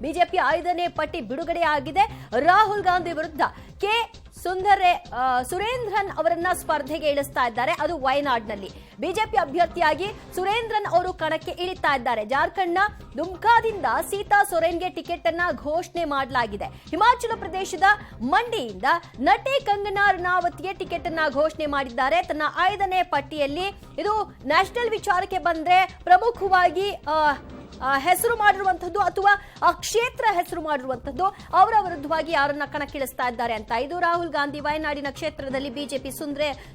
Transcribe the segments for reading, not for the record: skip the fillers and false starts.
BJP 5ನೇ ಪಟ್ಟಿ ಬಿಡುಗಡೆಯಾಗಿದೆ. ರಾಹುಲ್ ಗಾಂಧಿ ವಿರುದ್ಧ ಕೆ ಸುರೇಂದ್ರನ್ ಅವರನ್ನ ಸ್ಪರ್ಧೆಗೆ ಇಳಿಸ್ತಾ ಇದ್ದಾರೆ. ಅದು ವಯನಾಡ್ನಲ್ಲಿ ಬಿಜೆಪಿ ಅಭ್ಯರ್ಥಿಯಾಗಿ ಸುರೇಂದ್ರನ್ ಅವರು ಕಣಕ್ಕೆ ಇಳಿತಾ ಇದ್ದಾರೆ. ಜಾರ್ಖಂಡ್ನ ದುಮ್ಕಾದಿಂದ ಸೀತಾ ಸೊರೇನ್ಗೆ ಟಿಕೆಟ್ ಅನ್ನ ಘೋಷಣೆ ಮಾಡಲಾಗಿದೆ. ಹಿಮಾಚಲ ಪ್ರದೇಶದ ಮಂಡಿಯಿಂದ ನಟಿ ಕಂಗನಾ ರನಾವತ್ಗೆ ಟಿಕೆಟ್ ಅನ್ನ ಘೋಷಣೆ ಮಾಡಿದ್ದಾರೆ. ತನ್ನ 5ನೇ ಪಟ್ಟಿಯಲ್ಲಿ ಇದು ನ್ಯಾಷನಲ್ ವಿಚಾರಕ್ಕೆ ಬಂದ್ರೆ ಪ್ರಮುಖವಾಗಿ ಹೆಸರು ಮಾಡಿರುವಂತದ್ದು ಅಥವಾ ಆ ಕ್ಷೇತ್ರ ಹೆಸರು ಮಾಡಿರುವಂತದ್ದು ಅವರ ವಿರುದ್ಧವಾಗಿ ಯಾರನ್ನ ಕಣಕ್ಕಿಳಿಸ್ತಾ ಇದ್ದಾರೆ ಅಂತ. ಇದು ರಾಹುಲ್ ಗಾಂಧಿ ವಯನಾಡಿನ ಕ್ಷೇತ್ರದಲ್ಲಿ ಬಿಜೆಪಿ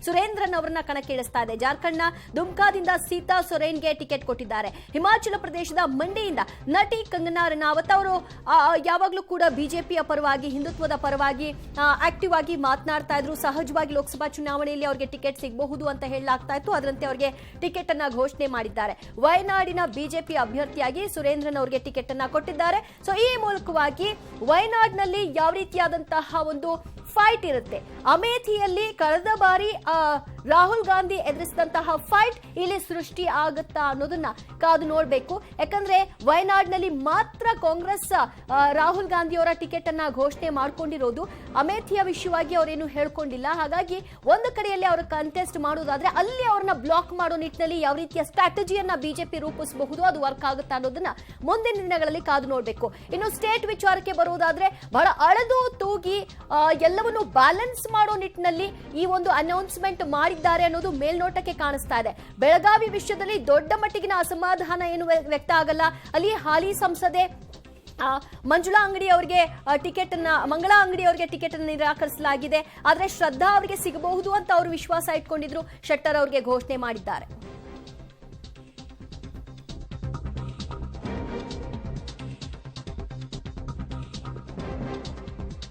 ಸುರೇಂದ್ರನ್ ಅವರನ್ನ ಕಣಕ್ಕಿಳಿಸ್ತಾ ಇದೆ. ಜಾರ್ಖಂಡ್ನ ದುಮ್ಕಾದಿಂದ ಸೀತಾ ಸೊರೇನ್ಗೆ ಟಿಕೆಟ್ ಕೊಟ್ಟಿದ್ದಾರೆ. ಹಿಮಾಚಲ ಪ್ರದೇಶದ ಮಂಡಿಯಿಂದ ನಟಿ ಕಂಗನಾ ರನಾವತ್ ಅವರು ಯಾವಾಗಲೂ ಕೂಡ ಬಿಜೆಪಿಯ ಪರವಾಗಿ, ಹಿಂದುತ್ವದ ಪರವಾಗಿ ಆಕ್ಟಿವ್ ಆಗಿ ಮಾತನಾಡ್ತಾ ಇದ್ರು. ಸಹಜವಾಗಿ ಲೋಕಸಭಾ ಚುನಾವಣೆಯಲ್ಲಿ ಅವರಿಗೆ ಟಿಕೆಟ್ ಸಿಗಬಹುದು ಅಂತ ಹೇಳಲಾಗ್ತಾ ಇತ್ತು. ಅದರಂತೆ ಅವರಿಗೆ ಟಿಕೆಟ್ ಅನ್ನ ಘೋಷಣೆ ಮಾಡಿದ್ದಾರೆ. ವಯನಾಡಿನ ಬಿಜೆಪಿ ಅಭ್ಯರ್ಥಿಯಾಗಿ ಸುರೇಂದ್ರನ್ ಅವರಿಗೆ ಟಿಕೆಟ್ ಅನ್ನ ಕೊಟ್ಟಿದ್ದಾರೆ. ಸೊ ಈ ಮೂಲಕವಾಗಿ ವಯನಾಡ್ನಲ್ಲಿ ಯಾವ ರೀತಿಯಾದಂತಹ ಒಂದು ಫೈಟ್ ಇರುತ್ತೆ. ಅಮೇಥಿಯಲ್ಲಿ ಕಳೆದ ಬಾರಿ ರಾಹುಲ್ ಗಾಂಧಿ ಎದುರಿಸಿದಂತಹ ಫೈಟ್ ಇಲ್ಲಿ ಸೃಷ್ಟಿ ಆಗುತ್ತಾ ಅನ್ನೋದನ್ನ ಕಾದು ನೋಡಬೇಕು. ಯಾಕಂದ್ರೆ ವಯನಾಡ್ನಲ್ಲಿ ಮಾತ್ರ ಕಾಂಗ್ರೆಸ್ ರಾಹುಲ್ ಗಾಂಧಿ ಅವರ ಟಿಕೆಟ್ ಅನ್ನ ಘೋಷಣೆ ಮಾಡ್ಕೊಂಡಿರೋದು. ಅಮೇಥಿಯ ವಿಷಯವಾಗಿ ಅವರೇನು ಹೇಳ್ಕೊಂಡಿಲ್ಲ. ಹಾಗಾಗಿ ಒಂದು ಕಡೆಯಲ್ಲಿ ಅವರ ಕಂಟೆಸ್ಟ್ ಮಾಡೋದಾದ್ರೆ ಅಲ್ಲಿ ಅವ್ರನ್ನ ಬ್ಲಾಕ್ ಮಾಡೋ ನಿಟ್ಟಿನಲ್ಲಿ ಯಾವ ರೀತಿಯ ಸ್ಟ್ರಾಟಜಿಯನ್ನ ಬಿಜೆಪಿ ರೂಪಿಸಬಹುದು, ಅದು ವರ್ಕ್ ಆಗುತ್ತಾ ಅನ್ನೋದನ್ನ ಮುಂದಿನ ದಿನಗಳಲ್ಲಿ ಕಾದು ನೋಡಬೇಕು. ಇನ್ನು ಸ್ಟೇಟ್ ವಿಚಾರಕ್ಕೆ ಬರುವುದಾದ್ರೆ ಬಹಳ ಅಳೆದು ತೂಗಿ ಎಲ್ಲವನ್ನು ಬ್ಯಾಲೆನ್ಸ್ ಮಾಡೋ ನಿಟ್ಟಿನಲ್ಲಿ ಈ ಒಂದು ಅನೌನ್ಸ್ಮೆಂಟ್ ಮಾಡಿದ್ದಾರೆ ಅನ್ನೋದು ಮೇಲ್ನೋಟಕ್ಕೆ ಕಾಣಿಸ್ತಾ ಇದೆ. ಬೆಳಗಾವಿ ವಿಷಯದಲ್ಲಿ ದೊಡ್ಡ ಮಟ್ಟಿಗಿನ ಅಸಮಾಧಾನ ಏನು ವ್ಯಕ್ತ ಆಗಲ್ಲ. ಅಲ್ಲಿ ಹಾಲಿ ಸಂಸದೆ ಮಂಗಳಾ ಅಂಗಡಿ ಅವರಿಗೆ ಟಿಕೆಟ್ ಅನ್ನು ನಿರಾಕರಿಸಲಾಗಿದೆ. ಆದ್ರೆ ಶ್ರದ್ಧಾ ಅವರಿಗೆ ಸಿಗಬಹುದು ಅಂತ ಅವರು ವಿಶ್ವಾಸ ಇಟ್ಕೊಂಡಿದ್ರು. ಶೆಟ್ಟರ್ ಅವರಿಗೆ ಘೋಷಣೆ ಮಾಡಿದ್ದಾರೆ.